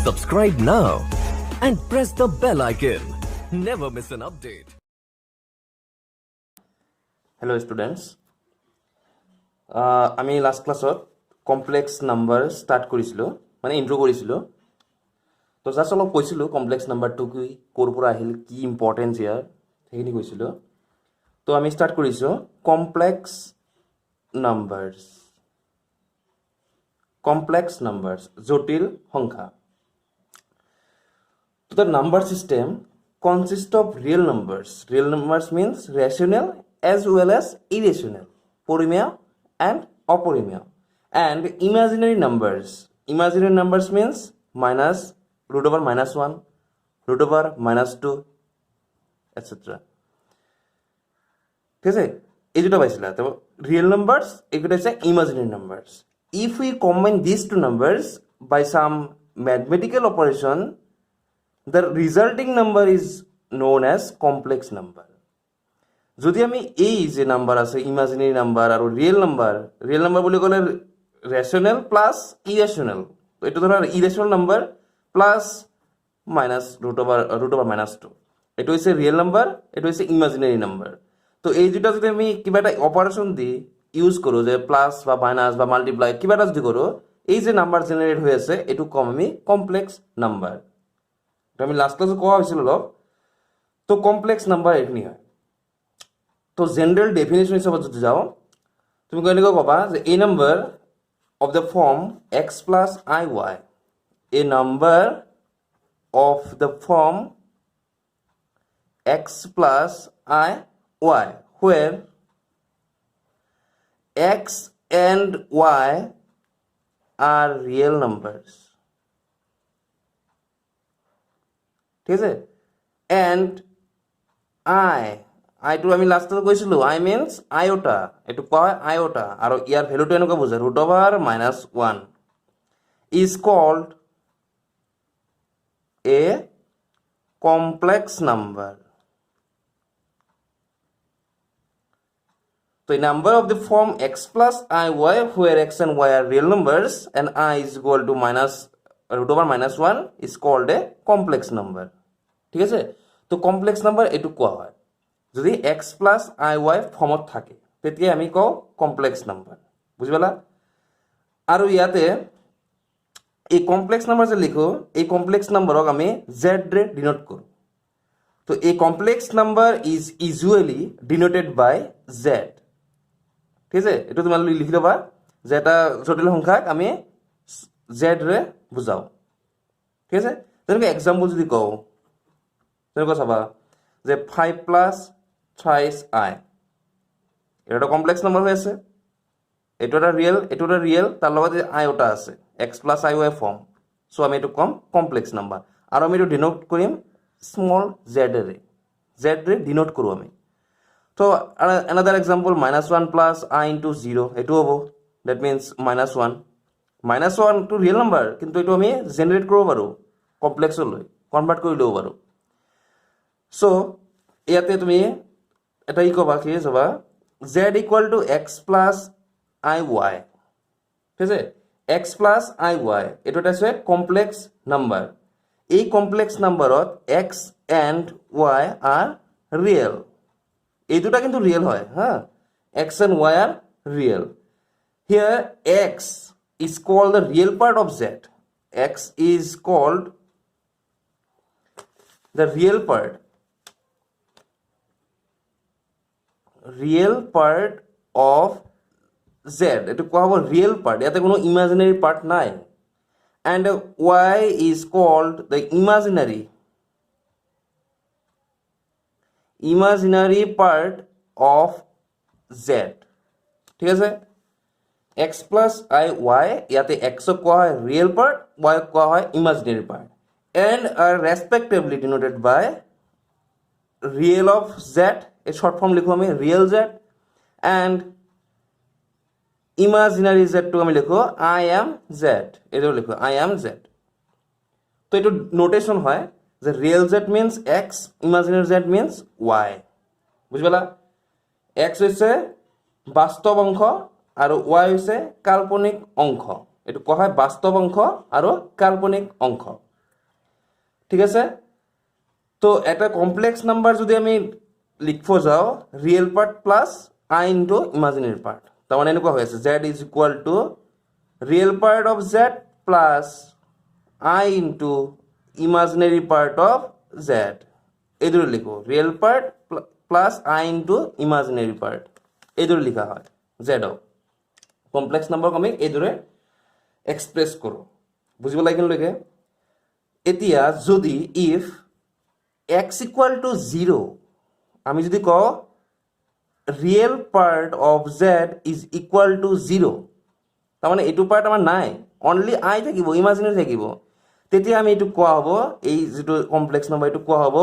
Subscribe now and press the bell icon. Never miss an update. Hello students. আমি last ক্লাছত complex number start কৰিছিলোঁ মানে intro কৰিছিলোঁ তো জাষ্ট অলপ কৈছিলোঁ কমপ্লেক্স নাম্বাৰটো কি ক'ৰ পৰা আহিল কি ইম্পৰ্টেঞ্চ ইয়াৰ সেইখিনি কৈছিলোঁ তো আমি ষ্টাৰ্ট কৰিছোঁ কমপ্লেক্স নাম্বাৰছ জটিল সংখ্যা তো the number system consists of real numbers means rational as well as irrational পরিমেয় and অপরিমেয় and imaginary numbers means minus root over minus 1 root over minus 2 etc. ঠিক আছে এই দুটো পাইছিলা তো real numbers এগুলো হচ্ছে imaginary numbers. If we combine these two numbers by some mathematical operation, the resulting number is known as complex number. যদি আমি এই যে নাম্বার আছে ইমাজিনারি নাম্বার আর রিয়েল নাম্বার বলি কলে রেশনাল প্লাস ইরেশনাল তো এটা ধর irrational number plus minus root over minus 2 এটা হচ্ছে রিয়েল নাম্বার এটা হচ্ছে ইমাজিনারি নাম্বার তো এই দুটো যদি আমি কিবা একটা অপারেশন দি ইউজ করো যে প্লাস বা মাইনাস বা মাল্টিপ্লাই কিবা একটা যদি করো এই যে নাম্বার জেনারেট হয়েছে এটু কম আমি কমপ্লেক্স নাম্বার আমি লাস্ট ক্লাসে কোয়া হয়েছিল অলপ তো কমপ্লেক্স নাম্বার এখানে হয় তো জেনারেল ডেফিনেশন হিসাবে যদি যাও তুমি কেনেকৈ কবা যে a number of the form x plus iy a number of the form x plus iy where x and y are real numbers. ঠিক আছে and I টু আমি লাস্টত কৈছিলো I means iota এটু কয় iota আর ইয়ার ভ্যালুটো এনেকৈ বুঝায় root over minus 1 is called a complex number. So a number of the form x plus iy where x and y are real numbers and I is equal to minus root over minus 1 is called a complex number. ঠিক আছে তো complex number এটু কোয়া হয় যদি x plus iy ফর্মত থাকে তেতিয়া আমি কও কমপ্লেক্স নাম্বার বুঝিলা আর ইয়াতে এই কমপ্লেক্স নাম্বার যে লিখো এই কমপ্লেক্স নাম্বারক আমি z রে ডিনোট করো তো এই complex number is usually denoted by z ঠিক আছে এটা তুমি লিখি লবা যে এটা জটিল সংখ্যাক আমি z রে বুঝাও ঠিক আছে যেনেকৈ এক্সাম্পল যদি কও যেনেকৈ চাবা যে 5 প্লাস থ্রাইস i এটা কমপ্লেক্স নাম্বার হয়ে আছে এটা রিয়েল তার লগে আইওটা আছে x plus iy form so আমি এটা কমপ্লেক্স নাম্বার আর আমি এটা ডিনোট করিম স্মল z রে ডিনোট করব আমি তো another example -1 plus I into 0 এটো হবো that means -1 to real number কিন্তু এটো আমি জেনারেট করব পারো কমপ্লেক্স লৈ কনভার্ট কৰি লও পারো সো ইয়াতে তুমি এটা ই কবা কি যাবা z equal to x plus iy ঠিক আছে x plus iy এটো আছে কমপ্লেক্স নাম্বার এই complex নাম্বারত x and y are real এই দুটা কিন্তু রিয়েল হয় হ্যাঁ x and y are real here x is called the real part of z x is called the real part of z এটা কোয়া হবো real part ইয়াতে কোনো ইমাজিনারি পার্ট নাই and y is called the imaginary part of z ঠিক আছে x plus i y ইয়াতে x কোয়া হয় রিয়েল পার্ট y কোয়া হয় imaginary part and are respectively denoted by real of z এর শর্ট ফর্ম লিখো আমি real z and imaginary z টু আমি লিখো I am z এটাও লিখো I am z তো এটা নোটেশন হয় যে real z means x imaginary z means y বুঝলা x হইছে বাস্তব অংশ আর y হইছে কাল্পনিক অংশ এটু কোৱা হয় বাস্তব অংশ আৰু কাল্পনিক অংশ ঠিক আছে তো এটা কমপ্লেক্স নাম্বার যদি আমি লিখব যাও real part plus i into imaginary part তার মানে এনেকুৱা হৈ আছে z is equal to real part of z plus i into imaginary part of z এইদৰে লিখো real part plus i into imaginary part এইদৰে লিখা হয় z কমপ্লেক্স নাম্বাৰক আমি এইদৰে এক্সপ্ৰেছ কৰোঁ বুজিব লাগিললৈকে এতিয়া যদি ইফ x ইকুয়াল টু 0 আমি যদি কওঁ real part of z is equal two 0 তার মানে এইটো পার্ট আমার নাই অনলি আই থাকিব ইমাজিনারি থাকিব তেতিয়া আমি এইটো কোৱা হ'ব এই যেটো কমপ্লেক্স নাম্বাৰ এইটো কোৱা হ'ব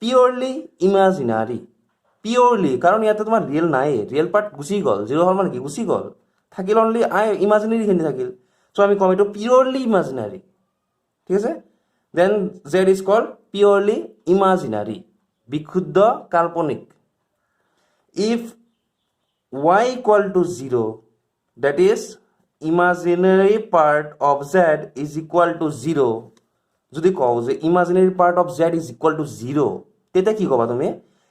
পিওরলি ইমাজিনারি পিওরলি কারণ ইয়াতে তোমার রিয়েল নাই রিয়েল পার্ট গুচি গল 0 হল মানে কি গুচি গল থাকিল অনলি আই ইমাজিনারি খিনি থাকিল সো আমি কম এইটো পিওরলি ইমাজিনারি ঠিক আছে then z is called purely imaginary বিশুদ্ধ কাল্পনিক if y equal to 0 that is imaginary part of z is equal to 0 যদি কও যে imaginary part of z is equal to 0 তেতে কি কবা তুমি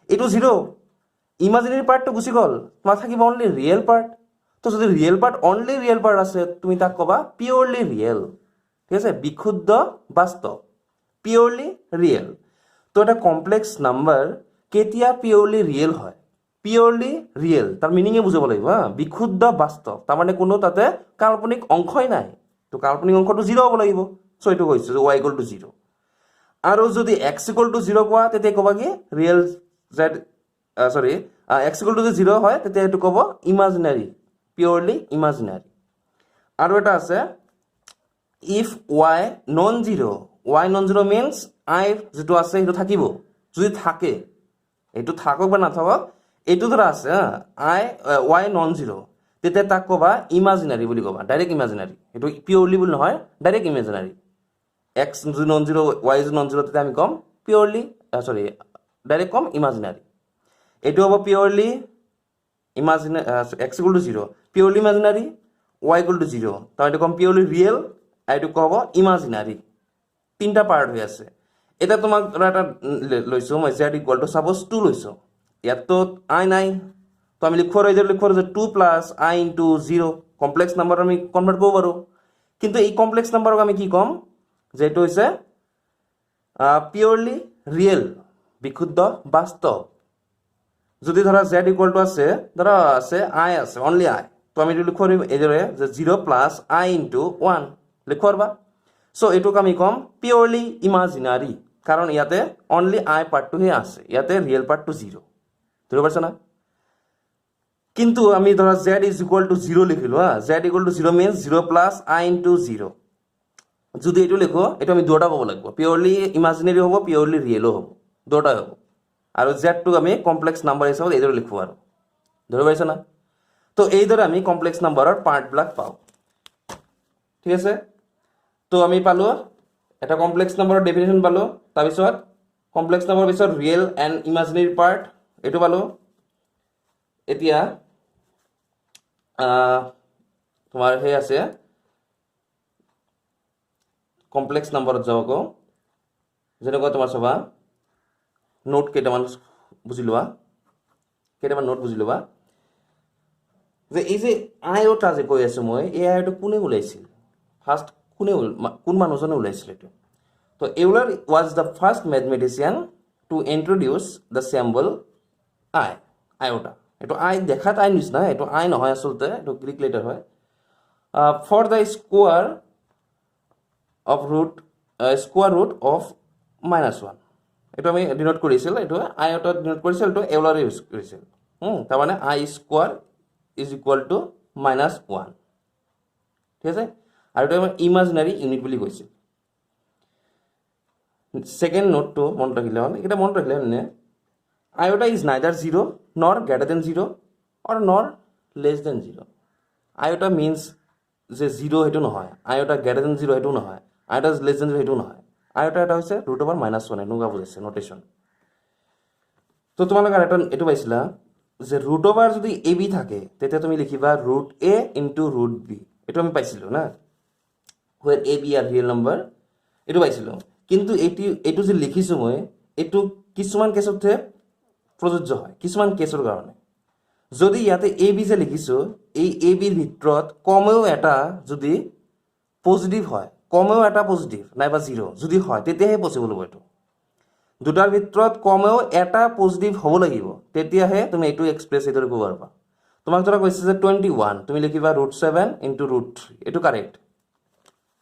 এটো 0 imaginary part তো গুছি গল তোমার থাকিব অনলি রিয়েল পার্ট তো যদি real part only real part আছে তুমি তাক কবা পিওরলি রিয়েল ঠিক আছে বিশুদ্ধ বাস্তব পিওরলি রিয়েল তো এটা কমপ্লেক্স নাম্বার কেতিয়া পিওরলি রিয়েল হয় পিওরলি রিয়েল তার মিনিংয়ে বুঝাব লাগিব হা বিশুদ্ধ বাস্তব তার মানে কোনো তাতে কাল্পনিক অংশই নাই তো কাল্পনিক অংশটো 0 হ'ব লাগিব সো এটো কৈছো যে y ইকুয়াল টু 0 আৰু যদি x ইকুয়াল টু 0 কোৱা তেতে কবা কি real z sorry x equal to 0 হয় তেতে এটো কব ইমাজিনারি পিওরলি ইমাজিনারি আৰু এটা আছে if y non zero y non zero means i যেটো আছে এটো থাকিব যদি থাকে এটো থাকক বা না থাকক এইটো ধৰা আছে আই y নন জিরো তেতে তাক কবা ইমাজিনারি বুলি কবা ডাইরেক্ট ইমাজিনারি এটো পিওরলি বুলি নহয় direct imaginary x non zero y non zero তেতে আমি কম পিওরলি সরি ডাইরেক্ট কম ইমাজিনারি এটো হ'ব purely imaginary x equal to 0 purely imaginary y equal to 0 তার এটো কম পিওরলি রিয়েল এটো কব ইমাজিনারি তিনটা পার্ট হৈ আছে এটা তোমাক এটা লৈছো মই z ইকুয়াল টু সাপোজ 2 লৈছো ইয়াত তো আই নাই তো আমি লিখব যে 2 plus i into 0 complex number আমি কনভার্ট করব পারো কিন্তু এই কমপ্লেক্স নাম্বারক আমি কি কম যে এটা হইছে পিওরলি রিয়েল বিশুদ্ধ বাস্তব যদি ধরা z ইকুয়াল টু আছে ধরা আছে আই আছে অনলি আই তো আমি লিখব এজরে যে 0 প্লাস আই ইনটু 1 লিখব পারবা সো এটুক আমি কম পিওরলি ইমাজিনারি কারণ ইয়াতে অনলি আই পার্টটো হে আছে ইয়াতে রিয়েল পার্টটো 0 ধরে পারছ না কিন্তু আমি ধরা z ইজ ইকুয়াল টু 0 লিখিলো z equal to 0 means 0 plus i into 0 যদি এটো লিখো এটো আমি দুটা কব লাগিব পিওরলি ইমাজিনারি হ'ব পিওরলি রিয়েলও হ'ব দুটা হ'ব আৰু z টু আমি কমপ্লেক্স নাম্বাৰ হিচাপে এইদৰে লিখব আৰু ধৰে পাইছ না তো এইদৰে আমি কমপ্লেক্স নাম্বাৰৰ পাৰ্ট ব্লক পাও ঠিক আছে তো আমি পালো এটা কমপ্লেক্স নাম্বাৰৰ ডেফিনিশন পালো তাৰ পিছত কমপ্লেক্স নাম্বাৰৰ পিছত ৰিয়েল এন্ড ইমাজিনাৰি পাৰ্ট এটো পালো এতিয়া তোমাৰ হে আছে কমপ্লেক্স নাম্বাৰত যাওক যেনেকুৱা তোমাৰ সবা নোট কেইটামান বুজি লোৱা কেইটামান নোট বুজি লোৱা যে এই যে আইওটা যে কৈ আছো মই এই আইওটা কোনে ওলাইছিল ফার্স্ট কোন মানুহজনে ওলাইছিল এটো তো Euler was the first mathematician to introduce the symbol আই আইওটা এটো আই দেখাত আই নিছ না এটো আই নহয় আসলতে এটো গ্রিক লেটার হয় for the square of square root of -1 এটো আমি ডিনোট কৰিছিল এটো আইওটা ডিনোট কৰিছিল এটো ইউলাৰে ইউজ কৰিছিল তার মানে আই স্কোয়ার ইজ ইকুয়াল টু -1 ঠিক আছে আর এটা ইমাজিনারি ইউনিট বুলি কৈছিল সেকেন্ড নোট তো মন রাখিলে হল এটা মন রাখিলে মানে iota is neither 0 nor greater than 0 or nor less than 0 iota means যে 0 হেতু নহয় iota greater than 0 হেতু নহয় iota is less than 0 হেতু নহয় iota এটা হৈছে √1 এনেকুৱা বুজাইছে নোটেশন তো তোমালোক আর এটা এটো পাইছিলা যে √, যদি ab থাকে তেতিয়া তুমি লিখিবা √a * √b এটো আমি পাইছিলো না where ab are real number এটো পাইছিলো কিন্তু এইটো যে লিখিছো মই এইটো কিছুমান কেছতহে প্ৰযোজ্য হয় কিছুমান কেছৰ কাৰণে যদি ইয়াতে এ বি যে লিখিছো এই এ বিৰ ভিতৰত কমেও এটা যদি পজিটিভ হয় কমেও এটা পজিটিভ নাইবা 0 যদি হয় তেতিয়াহে পসিবল হ'ব এইটো দুটাৰ ভিতৰত কমেও এটা পজিটিভ হ'ব লাগিব তেতিয়াহে তুমি এইটো এক্সপ্ৰেছ এইদৰে কৰিব পাৰিবা তোমাক ধৰা কৈছে যে 21 তুমি লিখিবা √7 * √3 এইটো কাৰেক্ট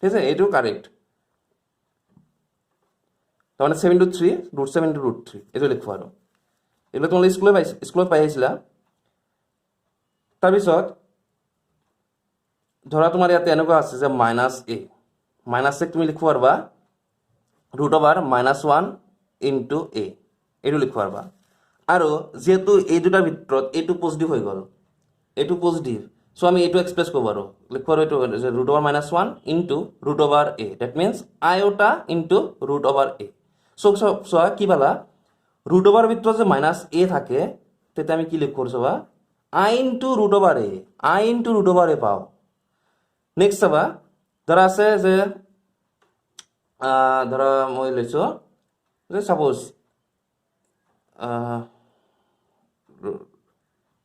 ঠিক আছে এইটো কাৰেক্ট তাৰমানে 7 * 3 √7 * √3 এইটো লিখবা আৰু এগুলো তোমালোকে স্কুলত পাই আহিছিলা তাৰপিছত ধৰা তোমাৰ ইয়াতে এনেকুৱা আছে যে -a -a তুমি লিখব পাৰবা √(-1) * a এইটো লিখব পাৰবা আৰু যেহেতু এই দুটাৰ ভিতৰত এইটো পজিটিভ হৈ গ'ল এইটো পজিটিভ সো আমি এইটো এক্সপ্ৰেছ কৰিব পাৰো লিখব পাৰো এইটো যে √(-1) * √(a) that means iota * √(a) so কি পালা √(ৰ ভিতৰত যে -a থাকে তেতিয়া আমি কি লিখব চাবা I * √(a) I * √(a পাও নেক্সট চাবা ধৰা আছে যে ধৰা মই লৈছো যে সাপোজ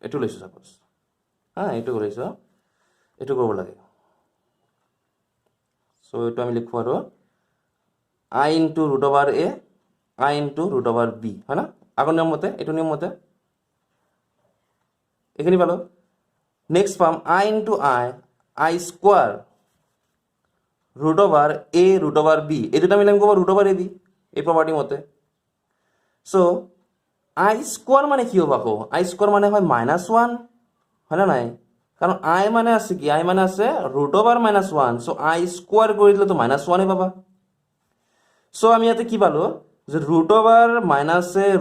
এইটো লৈছো সাপোজ এইটো লৈছো এইটো কৰিব লাগে সো এইটো আমি লিখব আৰু I * √(a) I * √(b হয় না আগৰ নিয়ম মতে এইটো নিয়ম মতে এখানে পালো নেক্সট পাম I * I square √(a √(b এই দুটা মিলাই আমি কব √(ab এই প্রপার্টি মতে সো I স্কয়ার মানে কি হবে আকৌ I স্কয়ার মানে হয় -1 হয় না নাই কারণ I মানে আছে কি I মানে আছে √(-1 সো I স্কয়ার কৰি দিলে তো -1 পাবা সো আমি ইয়াতে কি পালো যে √(-a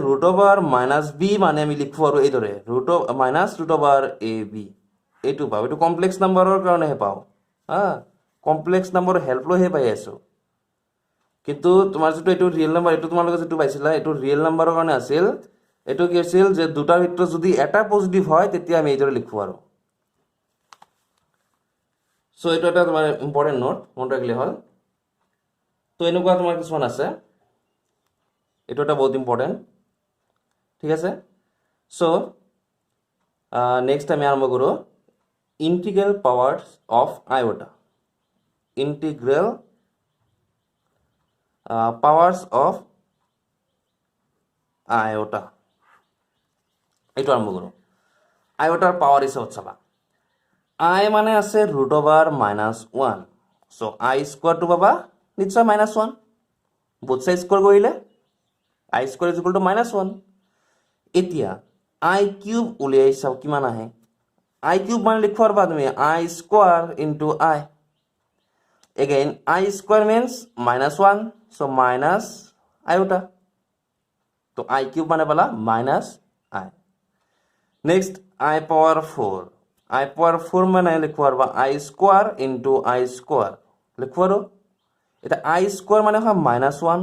√(-b মানে আমি লিখব আৰু এই দৰে √(-ab এইটো পাও এইটো কমপ্লেক্স নাম্বাৰৰ কাৰণেহে পাও কমপ্লেক্স নাম্বাৰৰ হেল্প লৈহে পাই আছো কিন্তু তোমাৰ যেটো এইটো ৰিয়েল নাম্বাৰ এইটো তোমালোকে যেটো পাইছিলা এইটো ৰিয়েল নাম্বাৰৰ কাৰণে আছিল এইটো কি আছিল যে দুটাৰ ভিতৰত যদি এটা পজিটিভ হয় তেতিয়া আমি এই দৰে লিখব আৰু সো এইটো এটা তোমাৰ ইম্পৰ্টেন্ট নোট মনত ৰাখিলে হল তো এনেকুৱা তোমাৰ কিছুমান আছে এইটো এটা বহুত ইম্পৰ্টেন্ট ঠিক আছে সো নেক্সট আমি আৰম্ভ কৰো integral powers of iota integral powers of iota এইটো আৰম্ভ কৰো আয়োটাৰ পাৱাৰ হিচাপত চাবা I মানে আছে √(-1) সো I স্কয়াৰ টু পাবা নিশ্চয় -1 both side স্কয়াৰ কৰিলে I স্কয়ার = -1 এতিয়া I কিউব উলিয়াই চাও কিমান আহে I কিউব মানে লিখব পারবা তুমি I square * I again I square means -1 so minus iota তো I কিউব মানে পালা -I next I power 4 I power 4 মানে লিখব পারবা I স্কয়ার * I স্কয়ার লিখব আৰু এটা I স্কয়ার মানে হয় -1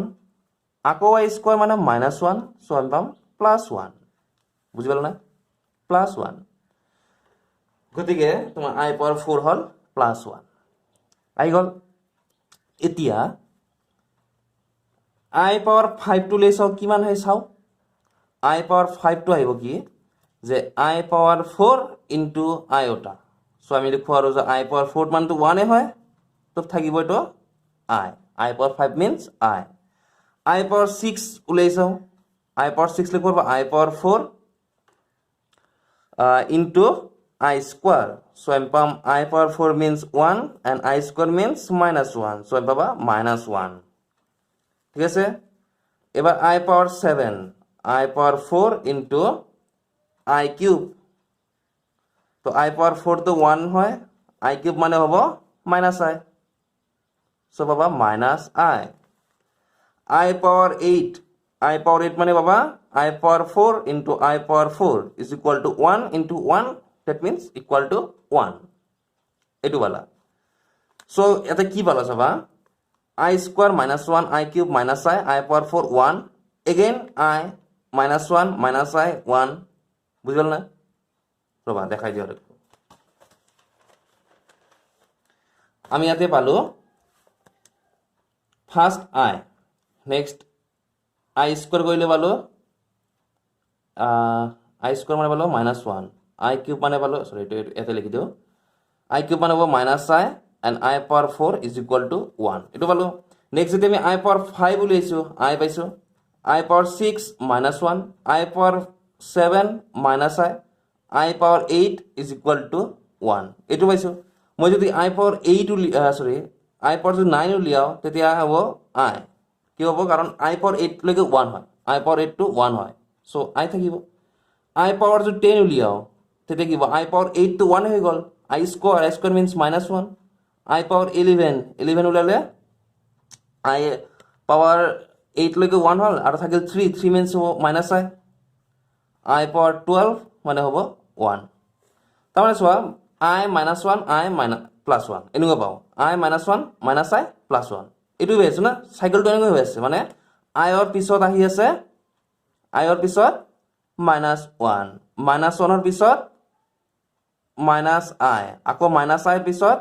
আকৌ I স্কয়ার মানে -1 সো আমি পাম +1 বুঝি পালা না +1 গতিকে তোমাৰ I power 4 হল +1 আই গল এতিয়া I power 5 টু লৈ চাও কিমান হয় চাও I power 5 টু আহিব কি যে I power 4 * iota সো আমি লিখব আৰু যে I power 4 মান তো 1 এ হয় তো থাকিব এটো I power 5 means I power 6 উলাই চাও I power 6 লিখব I power 4 I square so আমি পাম I power 4 means 1 and I square means -1 so আমি পাবা -1 ঠিক আছে এবার I power 7 I power 4 I cube তো I power 4 তো 1 হয় I cube মানে হবো -I so পাবা -I I power 8 I power 8 মানে পাবা I power 4 I power 4 is equal to 1 into 1 that means equal to 1 এটো বালা so এটা কি বালা চাবা I square -1 I cube -I power 4 1 again I -1 I 1 বুঝল না রবা দেখাই দিও আমি ইয়াতে পালো first I next I square করলে পালো আই স্কোয়ার মানে পালো -1 আই কিউব মানে পালো সরি এইটো ইয়াতে লিখি দিওঁ আই কিউব মানে হ'ব -i and I power 4 is equal to 1 এইটো পালো নেক্সট যদি আমি আই পাৱাৰ 5 উলিয়াইছোঁ আই পাইছোঁ i power 6 -1 i power 7 -i i power 8 is equal to 1 এইটো পাইছোঁ মই যদি আই পাৱাৰ 8 সৰি আই পাৱাৰ যদি 9 উলিয়াওঁ তেতিয়া হ'ব আই কি হ'ব কাৰণ আই পাৱাৰ 8 লৈকে 1 হয় আই পাৱাৰ 8 টো 1 হয় চ' আই থাকিব আই পাৱাৰ যদি 10 উলিয়াওঁ তেতিয়া কি হ'ব আই পাৱাৰ 8 টো 1 হৈ গ'ল আই স্কোয়াৰ মিনছ -1 আই পাৱাৰ 11 উলিয়ালে আই পাৱাৰ 8 লৈকে 1 হ'ল আৰু থাকিল 3 মিনছ হ'ব -i আই পাৱাৰ 12 মানে হ'ব 1 তাৰমানে চোৱা আই -1 আই +1 এনেকুৱা পাওঁ আই -1 -i +1 এইটো হৈ আছে না চাইকেলটো এনেকৈ হৈ আছে মানে আইৰ পিছত আহি আছে আইৰ পিছত -1 -1ৰ পিছত -i আকৌ -i পিছত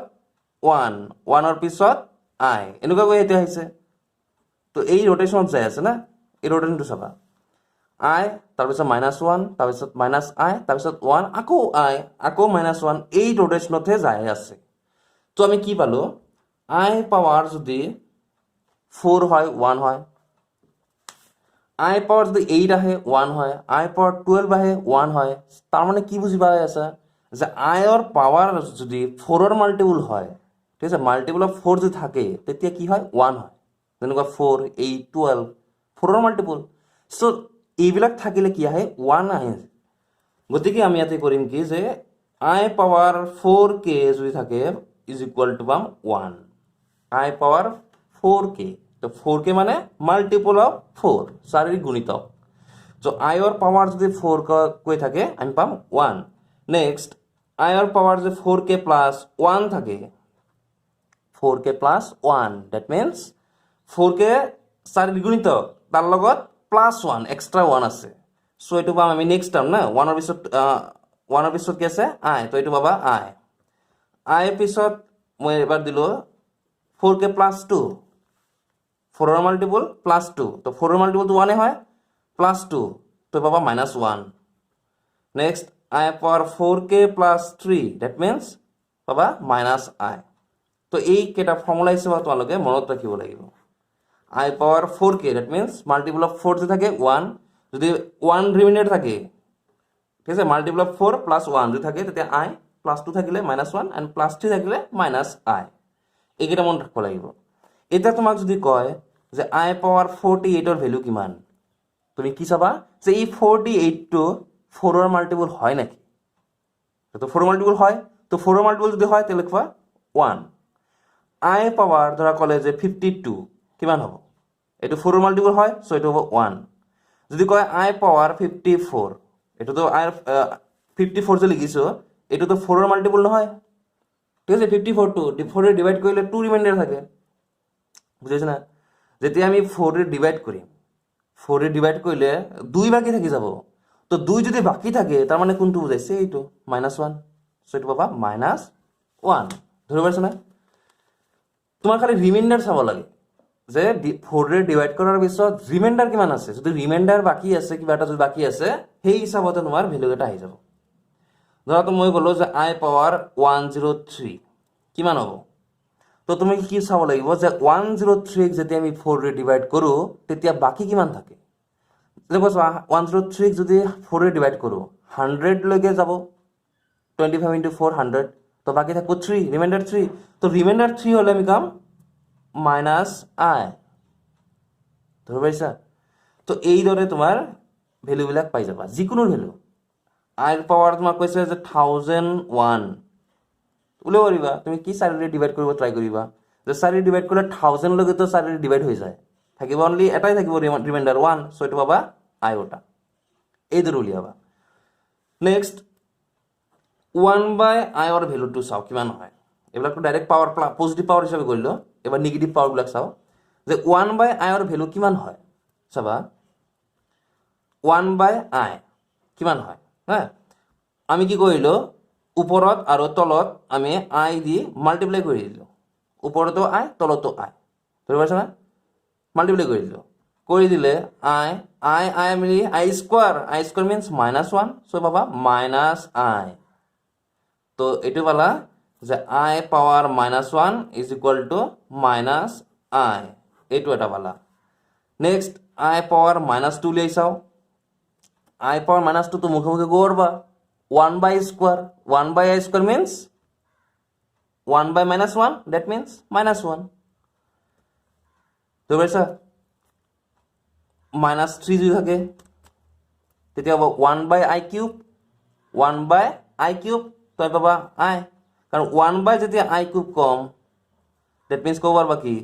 1ৰ পিছত i এনেকুৱাকৈ এতিয়া আহিছে তো এই ৰোটেশনত যাই আছে না এই ৰোটেশনটো চাবা i তাৰপিছত -1 তাৰপিছত -i তাৰপিছত 1 আকৌ i আকৌ -1 এই ৰোটেশনতহে যাই আছে তো আমি কি পালো i পাৱাৰ যদি 4 হয় 1 হয় i পাৱাৰ যদি 8 আহে 1 হয় i পাৱাৰ 12 আহে 1 হয় তাৰ মানে কি বুজি পাই আছে যে i ৰ পাৱাৰ যদি 4 ৰ মাল্টিপল হয় ঠিক আছে মাল্টিপল অফ 4 যদি থাকে তেতিয়া কি হয় 1 হয় যেনেকুৱা 4 8 12 4 ৰ মাল্টিপল সো এইবিলাক থাকিলে কি আহে 1 আহে গতিকে আমি ইয়াতে কৰিম কি যে i পাৱাৰ 4k যদি থাকে ইজ ইকুৱেল টু পাম 1 i পাৱাৰ 4k তো 4k মানে মাল্টিপল অফ 4 শাৰীৰিক গুণিতক সো i ৰ পাৱাৰ যদি 4 কৈ থাকে আমি পাম 1 নেক্সট i ৰ পাৱাৰ যদি 4k + 1 থাকে 4k + 1 that means 4k শাৰীৰিক গুণিতক তাৰ লগত +1 এক্সট্ৰা 1 আছে সো এটো পাম আমি নেক্সট টাৰ্ম না 1 ৰ পিছত কি আছে i তো এটো পাবা i ৰ পিছত মই এবাৰ দিলো 4k + 2 4 ৰ মাল্টিপল +2 তো 4 ৰ মাল্টিপল তো 1 হয় +2 তো পাবা -1 next i power 4k + 3 that means পাবা -i তো এই কেটা ফর্মুলা হিসেবে তোমালোকে মনত ৰাখিব লাগিব i power 4k that means multiple of 4 যদি থাকে 1 যদি 1 রিমাইন্ডার থাকে ঠিক আছে মাল্টিপল অফ 4 + 1 যদি থাকে তেতিয়া i +2 থাকিলে -1 এন্ড +3 থাকিলে -i এইকেইটা মনত ৰাখিব লাগিব এটা তোমাক যদি কয় যে i পাৱাৰ 48 ৰ ভ্যালু কিমান তুমি কি চাবা যে এই 48 টো 4 ৰ মাল্টিপল হয় নাকি তো 4 ৰ মাল্টিপল হয় তো 4 ৰ মাল্টিপল যদি হয় তাহলে লিখবা 1 i পাৱাৰ ধৰা কলে যে 52 কিমান হ'ব এটো 4 ৰ মাল্টিপল হয় সো এটো হ'ব 1 যদি কয় i পাৱাৰ 54 এটো তো i 54 যে লিখিছো এটো তো 4 ৰ মাল্টিপল নহয় ঠিক আছে 54 টো 4 ৰে ডিভাইড কৰিলে 2 ৰিমাইন্ডাৰ থাকে বুঝাইছ না যেতিয়া আমি 4 ৰে ডিভাইড কৰিম 4 ৰে ডিভাইড কৰিলে 2 বাকি থাকি যাব তো 2 যদি বাকি থাকে তাৰ মানে কোনটো বুজাইছে এইটো -1 সো এটো পাবা -1 ধৰি পাইছ না তোমাৰ খালি ৰিমাইন্ডাৰ চাব লাগে যে 4 ৰে ডিভাইড কৰাৰ পিছত ৰিমাইন্ডাৰ কিমান আছে যদি ৰিমাইন্ডাৰ বাকি আছে কিবা এটা যদি বাকি আছে সেই হিচাপতে তোমাৰ ভ্যালু এটা আহি যাব ধৰা তো মই কলো যে i পাৱাৰ 103 কিমান হ'ব তো তুমি কি চাব লাগিব যে 103 যেতিয়া আমি 4 ৰে ডিভাইড কৰো তেতিয়া বাকি কিমান থাকে দেখো 103 যদি 4 ৰে ডিভাইড কৰো 100 লৈকে যাব 25 * 4 100 তো বাকি থাকব 3 রিমাইন্ডার 3 তো রিমাইন্ডার 3 হলে আমি কাম -i ধৰি পাইছা তো এই দৰে তোমাৰ ভ্যালু বিলাক পাই যাবা যিকোনো ভ্যালু i ৰ পাৱাৰ তোমাক কৈছে যে 1001 উলিয়াব পাৰিবা তুমি কি 4 ৰে ডিভাইড কৰিব ট্ৰাই কৰিবা যে 4 ৰে ডিভাইড কৰিলে 1000 লৈকে তো 4 ৰে ডিভাইড হৈ যায় থাকিব অনলি এটাই থাকিব ৰিমাইন্ডাৰ 1 সো এটো পাবা i ওটা এই দৰে উলিয়াবা নেক্সট 1/i ৰ ভ্যালুটো চাও কিমান হয় এবিলাকটো ডাইরেক্ট পাওয়ার পজিটিভ পাওয়ার হিসাবে কইলো এবার নেগেটিভ পাওয়ার গুলো চাও যে 1/i ৰ ভ্যালু কিমান হয় চাবা 1/i কিমান হয় হ্যাঁ আমি কি কইলো উপৰত আৰু তলত আমি i দি মাল্টিপ্লাই কৰি দিলো উপৰতো i তলতো i ধৰি পাইছা না মাল্টিপ্লাই কৰি দিলো কৰি দিলে I মিলি I square means -1 so পাবা -I তো এইটো পালা যে I power -1 is equal to -I এইটো এটা পালা নেক্সট I power -2 লৈ চাও I power -2 তো মুখে মুখে করবা 1 by I square means 1 by -1 that means -1 তো বেসা -3 যদি থাকে তেতিয়া হ'ব 1 by I cube 1 by I cube তো পাবা I কারণ 1 by যদি I cube com that means কো পারবা কি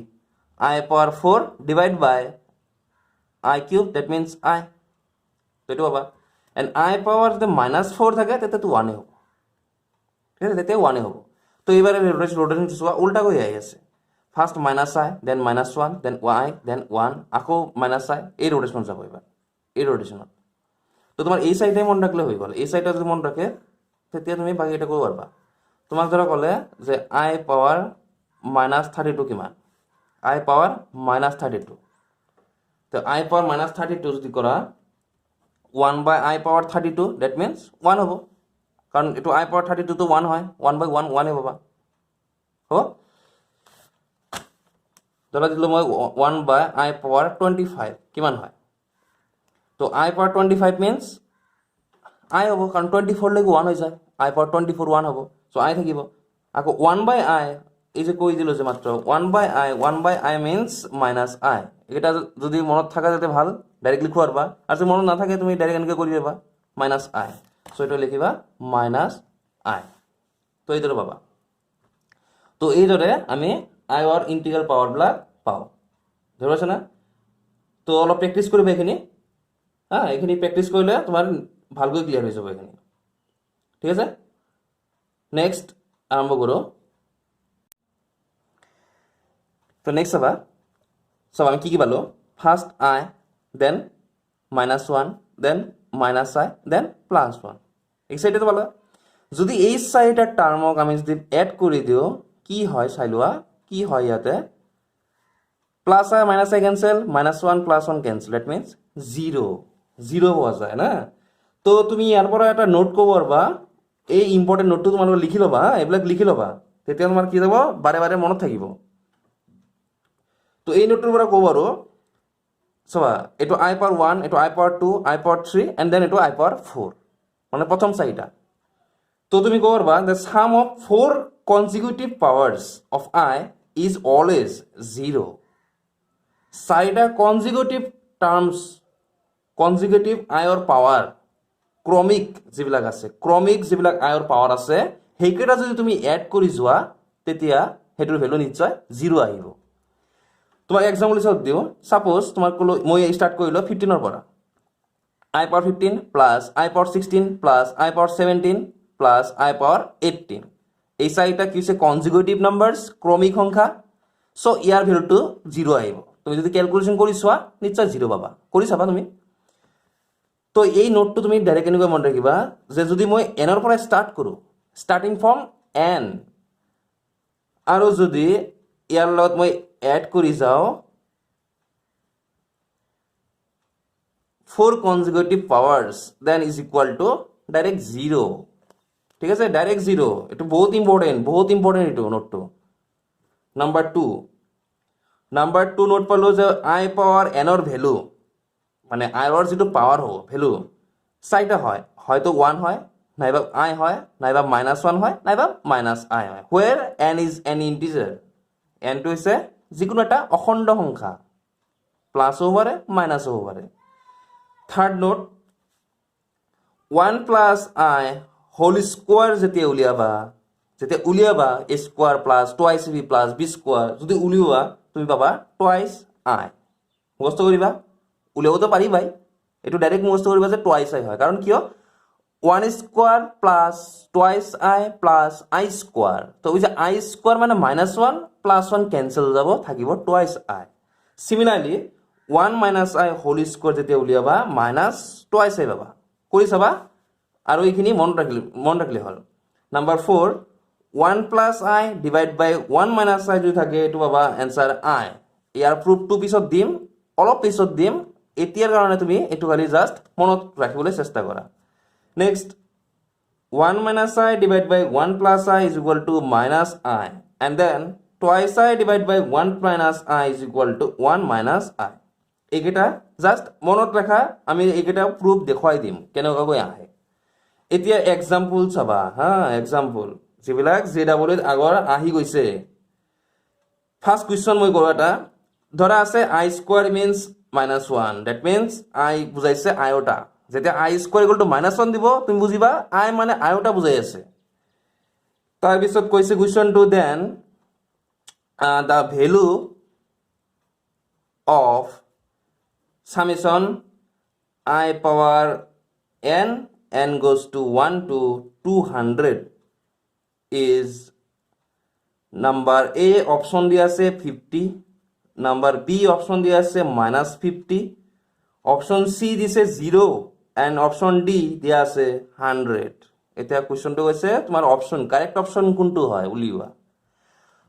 I power 4 divide by I cube that means I তো এটা পাবা and I power যদি -4 থাকে তাতে তো 1 এ হবে ঠিক আছে তাতে 1 এ হবে তো এবারে রোটেশন চোৱা উল্টা কৰি আহি আছে first -I then -1 then Y then 1 আকৌ -I এই রোটেশন যাব এবার এই রোটেশনত তো তোমার এই সাইডে মন রাখলে হয়ে গেল এই সাইডটা যদি মন রাখে তেতিয়া তুমি বাকি এটা কৰিব পাৰবা তোমাক ধৰা ক'লে যে I power -32 কিমান I power -32 তো I power -32 যদি কৰা 1 by I power 32 that means 1 হ'ব কারণ এটো I power 32 তো 1 হয় 1 by 1 1 এ পাবা হ'ব ধৰা দিলো মই 1 by I power 25 কিমান হয় তো I power 25 means I হ'ব কারণ 24 লৈকে 1 হৈ যায় I power 24 1 হ'ব সো I থাকিব আকৌ 1 by I এই যে কৈ দিলো যে মাত্ৰ 1 by I means -I এটা যদি মনত থাকা যাতে ভাল ডাইরেক্টলি লিখো পারবা আর যদি মনত না থাকে তুমি ডাইরেক্ট এনেকে কৰি দিবা -I সো এটা লিখিবা -I তো এইদৰে পাবা তো এইদৰে আমি I or integral power block পাও ধরছ না তো অলপ প্র্যাকটিস করবে এখানে হ্যাঁ এখানে প্র্যাকটিস করলে তোমার ভালকৈ ক্লিয়ার হয়ে যাবে এখানে ঠিক আছে নেক্সট আরম্ভ করো তো নেক্সট আবার সব আমি কি পালো first I then -1 then -I then +1 এই সাইডে তো পালো যদি এই সাইডের টার্মক আমি যদি এড করে দিও কি হয় চাইলোৱা কি হয় ইয়াতে +I -I cancel -1 +1 cancel that means 0 হওয়া যায় না তো তুমি ইয়াৰ পৰা এটা নোট কৰিব পাৰবা এই ইম্পৰ্টেন্ট নোটটো তোমালোকে লিখি লবা এইবিলাক লিখি লবা তেতিয়া তোমাৰ কি যাব বাৰে বাৰে মনত থাকিব তো এই নোটটোৰ পৰা ক'ব আৰু সবা এটো I power 1 এটো I power 2 I power 3 and then এটো I power 4 মানে প্রথম চাৰিটা তো তুমি ক'ব পারবা the sum of 4 consecutive powers of I is always 0 চাৰিটা consecutive terms consecutive I or power ক্ৰমিক যিবিলাক আছে ক্ৰমিক যিবিলাক I or power আছে হেইকেটা যদি তুমি এড কৰি যোৱা তেতিয়া হেটোৰ ভ্যালু নিশ্চয় 0 আহিব তোমাক এক্সাম্পল হিচাপে দিও সাপোজ তোমাক কলো মই স্টার্ট কৰিলো 15 ৰ পৰা I power 15 plus I power 16 plus I power 17 plus I power 18 এই চাৰিটা কি হৈছে কনজিকিউটিভ নাম্বাৰস ক্ৰমিক সংখ্যা সো ইয়াৰ ভ্যালুটো 0 আহিব তুমি যদি ক্যালকুলেশন কৰি চোৱা নিশ্চয় 0 পাবা কৰি চাবা তুমি তো এই নোটটো তুমি ডাইৰেক্ট এনেকৈ মন ৰাখিবা যে যদি মই n ৰ পৰা স্টাৰ্ট কৰো স্টাৰ্টিং ফ্ৰম n আৰু যদি ইয়াৰ লগত মই এড কৰি যাও 4 consecutive powers then is equal to direct 0 ঠিক আছে ডাইরেক্ট 0 এটা বহুত ইম্পর্টেন্ট এটা নোটটো নাম্বার 2 নোট পালো যে I পাওয়ার n এর ভ্যালু মানে I এর যেটো পাওয়ার হ'ব ভ্যালু চাইটা হয় হয়তো 1 হয় নাইবা I হয় নাইবা -1 হয় নাইবা -I হয় where n is an integer n টো হৈছে যিকোনো এটা অখণ্ড সংখ্যা প্লাস হ'ব পাৰে মাইনাস হ'ব পাৰে third note 1 plus I whole square যেতিয়া উলিয়াবা a square plus twice b plus b square যদি উলিওৱা তুমি পাবা twice I মুখস্থ কৰিবা উলিয়াব তো পাৰিবাই এটো ডাইৰেক্ট মুখস্থ কৰিবা যে twice I হয় কাৰণ কিয় 1 square plus twice I plus I square তো ওই যে I square মানে -1 +1 ক্যান্সেল যাব থাকিব twice I similarly 1 minus I whole square যেতিয়া উলিয়াবা minus twice I পাবা কৰি চাবা আৰু এইখিনি মন ৰাখিলে হল number 4 1 plus I divide by 1 minus I যদি থাকে এটো পাবা आंसर I ইয়াৰ প্ৰুফ টু পিছত দিম অলপ পিছত দিম এতিয়াৰ কাৰণে তুমি এটো খালি জাস্ট মনত ৰাখিবলৈ চেষ্টা কৰা next 1 minus I divided by 1 plus I is equal to minus I and then twice I divided by 1 minus I is equal to 1 minus I এইকেইটা জাস্ট মনত ৰাখা আমি এইকেইটা প্ৰুফ দেখুৱাই দিম কেনেকৈ আহে এতিয়া এক্সাম্পল চাবা হা এক্সাম্পল যিবিলাক জেডাবলত আগৰ আহি গৈছে ফাৰ্স্ট কোয়েশ্চন মই কৰো এটা ধৰা আছে I square means -1 that means I বুজাইছে আয়টা যেতিয়া I square equal to -1 দিব তুমি বুজিবা I মানে আয়টা বুজাই আছে তাৰ পিছত কৈছে question two then the value of summation I power n goes to 1 to 200 is number A option দিয়া আছে 50 number B option দিয়া আছে -50 option C দিছে 0 and option D দিয়া আছে 100 এটা কোৱেশ্চনটো কৈছে তোমাৰ অপচন কাৰেক্ট অপচন কোনটো হয় উলিওৱা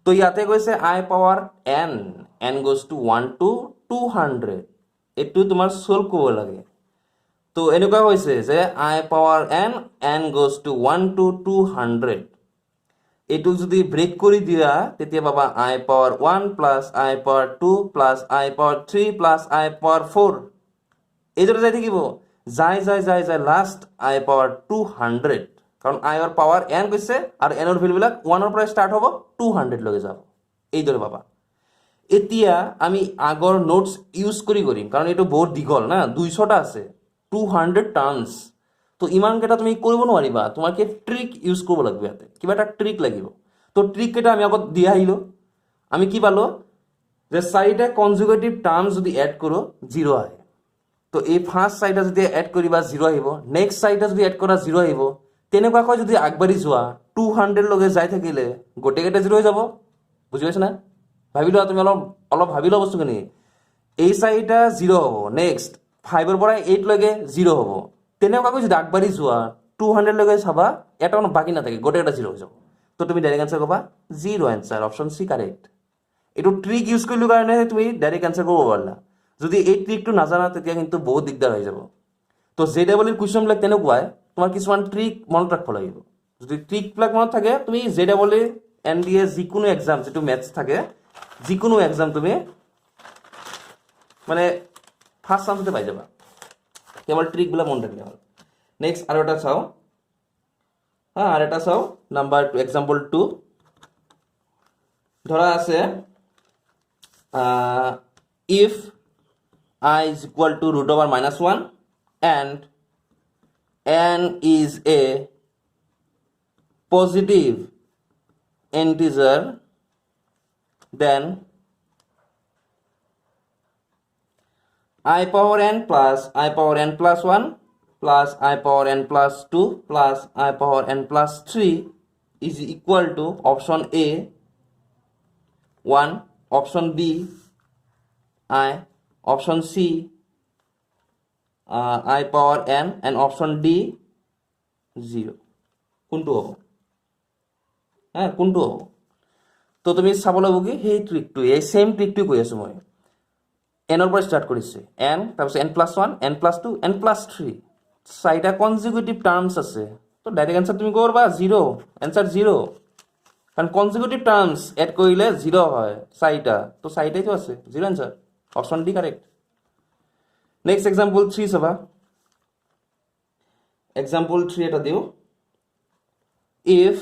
তো ইয়াতে কৈছে I power n goes to 1 to 200 এটো তোমাৰ সলভ কৰিব লাগে তো এনেকুৱা হৈছে যে I power n goes to 1 to 200 এটো যদি ব্রেক কৰি দিয়া তেতিয়া পাবা I power 1 plus I power 2 plus I power 3 plus I power 4 এইদৰে যাই থাকিব যাই লাষ্ট I power 200 কারণ I এর পাওয়ার n কৈছে আর n এর ভ্যালু বিলাক 1 এর পৰা স্টাৰ্ট হ'ব 200 লগে যাব এইদৰে পাবা এতিয়া আমি আগৰ নোটস ইউজ কৰিম কাৰণ এটো বহুত দীঘল না 200টা আছে 200 টাৰ্মস তো ইমান কেটা তুমি কৰিব নোৱাৰিবা তোমাকে ট্ৰিক ইউজ কৰিব লাগিব ইয়াতে কিবা এটা ট্ৰিক লাগিব তো ট্ৰিক কেটা আমি আগত দিয়া আহিলো আমি কি পালো যে চাৰিটা কনজুগেটিভ টাৰ্মস যদি এড কৰো 0 আহে তো এই ফাৰ্স্ট চাৰিটা যদি এড কৰিবা 0 আহিব নেক্সট চাৰিটা যদি এড কৰা 0 আহিব তেনেকুৱাকৈ যদি আগবাঢ়ি যোৱা 200 লগে যাই থাকিলে গোটেইকেটা 0 হৈ যাব বুজি পাইছা না ভাবি লোৱা তুমি অলপ ভাবি লোৱা বস্তুখিনি এই চাৰিটা 0 হ'ব নেক্সট 5 এৰ পৰা 8 লগে 0 হ'ব তেনেকুৱাকৈ যদি আগবাঢ়ি যোৱা 200 লগে চাবা এটা কোনো বাকি না থাকে গোটেইকেটা 0 হৈ যাব তো তুমি ডাইরেক্ট আনসার কবা 0 আনসার অপশন সি কারেক্ট এটো ট্রিক ইউজ কৰিলো কাৰণে তুমি ডাইৰেক্ট আনসাৰ কৰিব পাৰলা যদি এই ট্ৰিকটো নাজানা তেতিয়া কিন্তু বহুত দিগদাৰ হৈ যাব তো জেডাবল এৰ কোৱেশ্চন বিলাক তেনেকুৱাই তোমার কিছুমান ট্রিক মনত রাখব লাগিব যদি ট্রিক বিলাক মনত থাকে তুমি জেডাবল এনডিএ যিকোনো এক্সাম যেটো ম্যাথস থাকে যিকোনো এক্সাম তুমি মানে ফার্স্ট চান্সতে পাই যাবা কেবল ট্রিক গুলা মনে রাখলে হল নেক্সট আর এটা চাও হ্যাঁ আর এটা চাও নাম্বার 2 এক্সাম্পল 2 ধরা আছে if I is equal to √(-1) and n is a positive integer then I power n plus I power n plus 1 plus I power n plus 2 plus I power n plus 3 is equal to option A 1 option B I option C I power n and option D 0 কোনটো হ'ব হ্যাঁ কোনটো হ'ব তো তুমি চাব লাগিব কি সেই ট্ৰিকটো এই সেম ট্ৰিকটো কৈ আছো মই n এৰ পৰা স্টাৰ্ট কৰিছে n তাৰপিছত n plus 1 n plus 2 n plus 3 চাৰিটা কনজিকিউটিভ টাৰ্মস আছে তো ডাইৰেক্ট আনসাৰ তুমি কৰবা 0 আনসাৰ 0 কাৰণ কনজিকিউটিভ টাৰ্মস এড কৰিলে 0 হয় চাৰিটা তো চাৰিটাই তো আছে 0 answer option D correct next example 3 চাবা এক্সাম্পল 3 এটা দিও if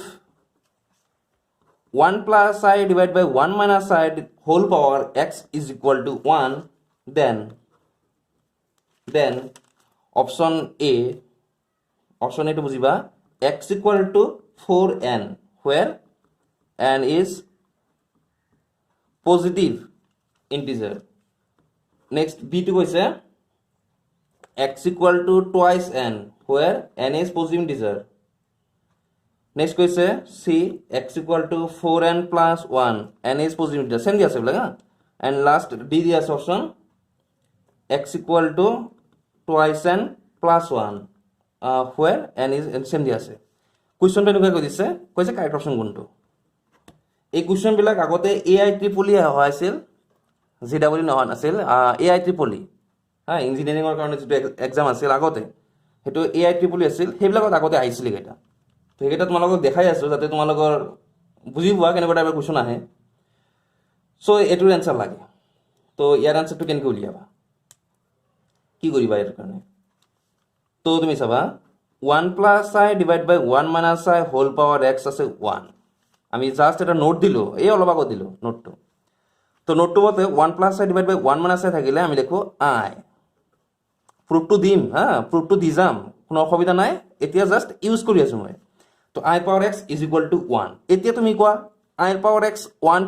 1 plus I divided by 1 minus I whole power x is equal to 1 then option A to বুজিবা x equal to 4n where n is positive integer next B to কৈছে x equal to twice n where n is positive integer next কৈছে C x equal to 4n plus 1 n is positive integer same দিয়া আছে বলা and last D দিয়া আছে option x equal to twice n plus 1 where n is same দিয়া আছে কোৱেশ্চনটো এনেকৈ কৈ দিছে কৈছে কাৰেক্ট অপশন কোনটো এই কোৱেশ্চন বিলাক আগতে AI ট্ৰিপলি হয় আছিল JEE নহয় আছিল AIEEE হা ইঞ্জিনিয়াৰিঙৰ কাৰণে যিটো এক্সাম আছিল আগতে সেইটো AIEEE আছিল সেইবিলাকত আগতে আহিছিল এটা তো সেইকেইটা তোমালোকক দেখাই আছোঁ যাতে তোমালোকৰ বুজি পোৱা কেনেকুৱা টাইপৰ কুৱেশ্যন আহে চ' এইটোৰ এনচাৰ লাগে তো ইয়াৰ এনচাৰটো কেনেকৈ উলিয়াবা কি কৰিবা ইয়াৰ কাৰণে তো তুমি চাবা 1 প্লাছ আই ডিভাইড বাই 1 মাইনাছ আই হোল পাৱাৰ এক্স আছে 1 আমি জাষ্ট এটা নোট দিলোঁ এই অলপ আগত দিলোঁ নোটটো তো নোটটো মতে 1 প্লাছ আই ডিভাইড বাই 1 মাইনাছ আই থাকিলে আমি লিখোঁ আই প্ৰুফটো দিম হা প্ৰুফটো দি যাম কোনো অসুবিধা নাই এতিয়া জাষ্ট ইউজ কৰি আছোঁ মই তো i power x is equal to 1 এতিয়া তুমি কোৱা আইৰ পাৱাৰ এক্স 1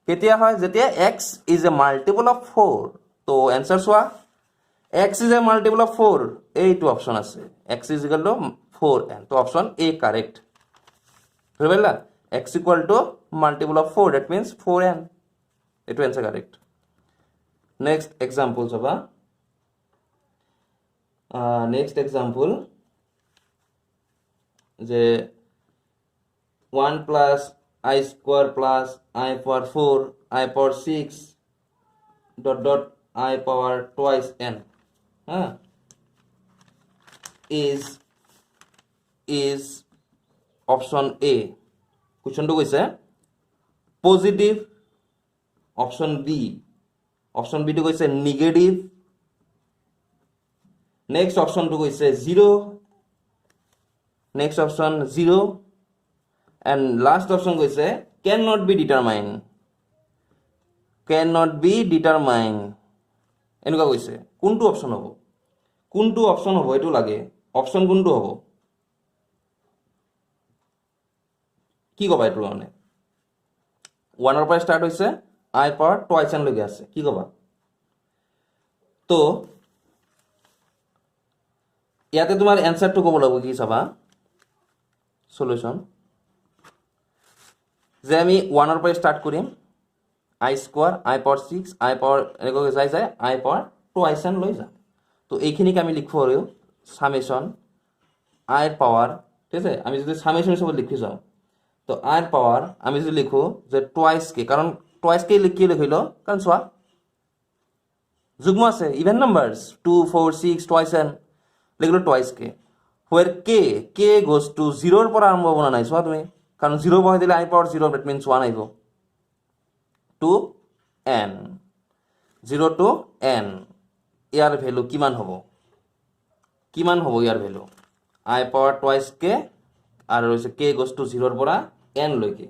কেতিয়া হয় যেতিয়া x is a multiple of 4 তো এনচাৰ চোৱা x is a multiple of 4 এইটো অপশন আছে x is equal to 4n তো অপশন a correct বুঝলা x equal to multiple of 4 that means 4n এইটো answer correct next example সবা next example যে 1 plus I square plus I power 4 I power 6 dot dot I power twice n is option A question to কৈছে positive option B to কৈছে negative next option to কৈছে 0 next option 0 and last option কৈছে cannot be determined এনেকুৱা কৈছে কোনটো option হ'ব এইটো লাগে অপশন কোনটো হ'ব কি কবা এইটো মানে 1 ৰ পৰা ষ্টাৰ্ট হৈছে আই পাৱাৰ টুৱাইস এন লৈকে আছে কি কবা তো ইয়াতে তোমাৰ এনসাৰটো ক'ব লাগিব কি চাবা সলিউশন যে আমি 1 ৰ পৰা ষ্টাৰ্ট কৰিম I square I power 6 I power এনেকৈ যায় I power twice n লৈ যাম তো এইখিনিক আমি লিখো আৰু সামেশন I পাওয়ার ঠিক আছে আমি যদি সামেশন হিসেবে লিখি যাও তো I পাওয়ার আমি যদি লিখো যে twice কে কারণ twice কে লিখিলো কারণ সোয়া যুগ্ম আছে even numbers 2 4 6 twice n লিখলো twice K where k goes to 0 এর পর আরম্ভ হবো না নাই সোয়া তুমি কারণ 0 বহাই দিলে I পাওয়ার 0 that means 1 আইবো to n 0 to n year value কিমান হ'ব ইয়াৰ ভ্যালু I পাওয়াৰ টুৱাইস কে আৰু হৈছে k goes to 0 ৰ পৰা n লৈকে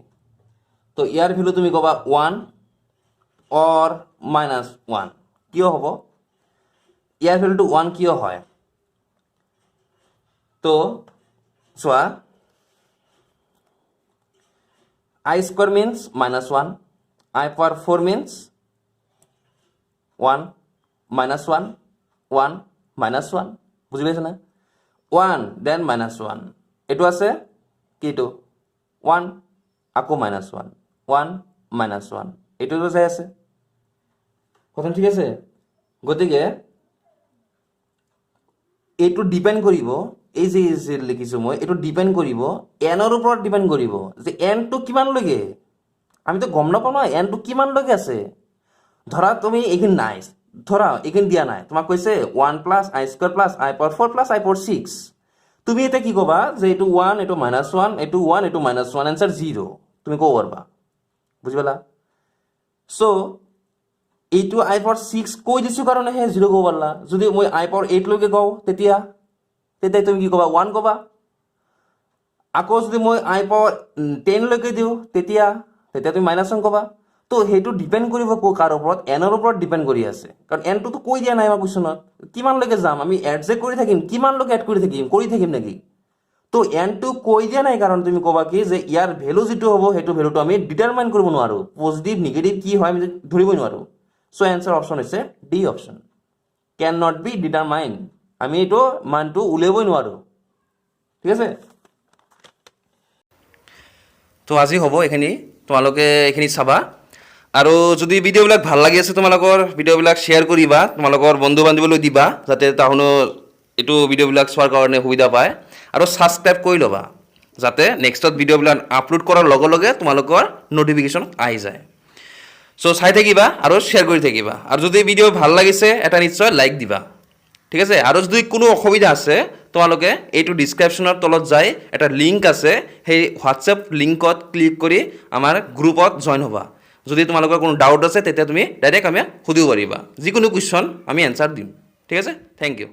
তো ইয়াৰ ভ্যালু তুমি কবা 1 or -1 কিয় হ'ব ইয়াৰ ভ্যালুটো 1 কিয় হয় তো চোৱা I square means -1 I power 4 means 1 -1 1 -1 বুঝি পাইছ না 1 then -1 এটো আছে কিটো 1 আকৌ -1 1 -1 এটো তো যাই আছে কথা ঠিক আছে গতিকে এটো ডিপেন্ড কৰিব এই যে লিখিছো মই এটো ডিপেন্ড কৰিব n ৰ ওপৰত ডিপেন্ড কৰিব যে n টো কিমান লাগে আমি তো গম নাপাও না n টো কিমান লৈকে আছে ধৰা তুমি এইখিনি নাই ধৰা এইখিনি দিয়া নাই তোমাক কৈছে 1 plus I square plus I power 4 plus I পাওয়ার 6 তুমি এটা কি কবা যে এটো 1 এটো -1 এটো 1 এটো -1 आंसर 0 তুমি কো পারবা বুঝিলা সো এইটো I পাওয়ার 6 কই দিছো কারণে হে 0 কো পারলা যদি মই I পাওয়ার 8 লৈকে গাও তেতিয়া তুমি কি কবা 1 কবা আকৌ যদি মই I পাওয়ার 10 লৈকে দিও তেতিয়া তুমি -1 কবা তো হেতু ডিপেন্ড কৰিব কাৰ ওপৰত n ৰ ওপৰত ডিপেন্ড কৰি আছে কাৰণ n টো তো কৈ দিয়া নাই আমাৰ কোৱেশ্যনত কিমান লৈকে যাম আমি এড যে কৰি থাকিম কিমান লৈকে এড কৰি থাকিম নেকি তো n টো কৈ দিয়া নাই কাৰণ তুমি কবা কি যে ইয়াৰ ভ্যালু যেটো হ'ব হেতু ভ্যালুটো আমি ডিটাৰমাইন কৰিব নোৱাৰো পজিটিভ নেগেটিভ কি হয় আমি ধৰিব নোৱাৰো সো आंसर অপশন হৈছে D option can not be determine আমি এটো মানটো উলিয়াবই নোৱাৰো ঠিক আছে তো আজি হ'ব এখিনি তোমালোকে এখিনি চাবা আৰু যদি ভিডিওবিলাক ভাল লাগি আছে তোমালোকৰ ভিডিওবিলাক শেয়াৰ কৰিবা তোমালোকৰ বন্ধু বান্ধৱীলৈ দিবা যাতে তাহনো এটো ভিডিওবিলাক চোৱাৰ কাৰণে সুবিধা পায় আৰু সাবস্ক্ৰাইব কৰি লবা যাতে নেক্সটত ভিডিওবিলাক আপলোড কৰাৰ লগে লগে তোমালোকৰ নোটিফিকেশন আহি যায় সো চাই থাকিবা আৰু শ্বেয়াৰ কৰি থাকিবা আৰু যদি ভিডিঅ' ভাল লাগিছে এটা নিশ্চয় লাইক দিবা ঠিক আছে আৰু যদি কোনো অসুবিধা আছে তোমালোকে এইটো ডিসক্ৰিপচনৰ তলত যাই এটা লিংক আছে সেই হোৱাটছএপ লিংকত ক্লিক কৰি আমাৰ গ্ৰুপত জয়েন হ'বা যদি তোমালোকৰ কোনো ডাউট আছে তেতিয়া তুমি ডাইৰেক্ট আমি সুধিব পাৰিবা যিকোনো কোৱেশ্চন আমি এনসাৰ দিম ঠিক আছে থ্যাংক ইউ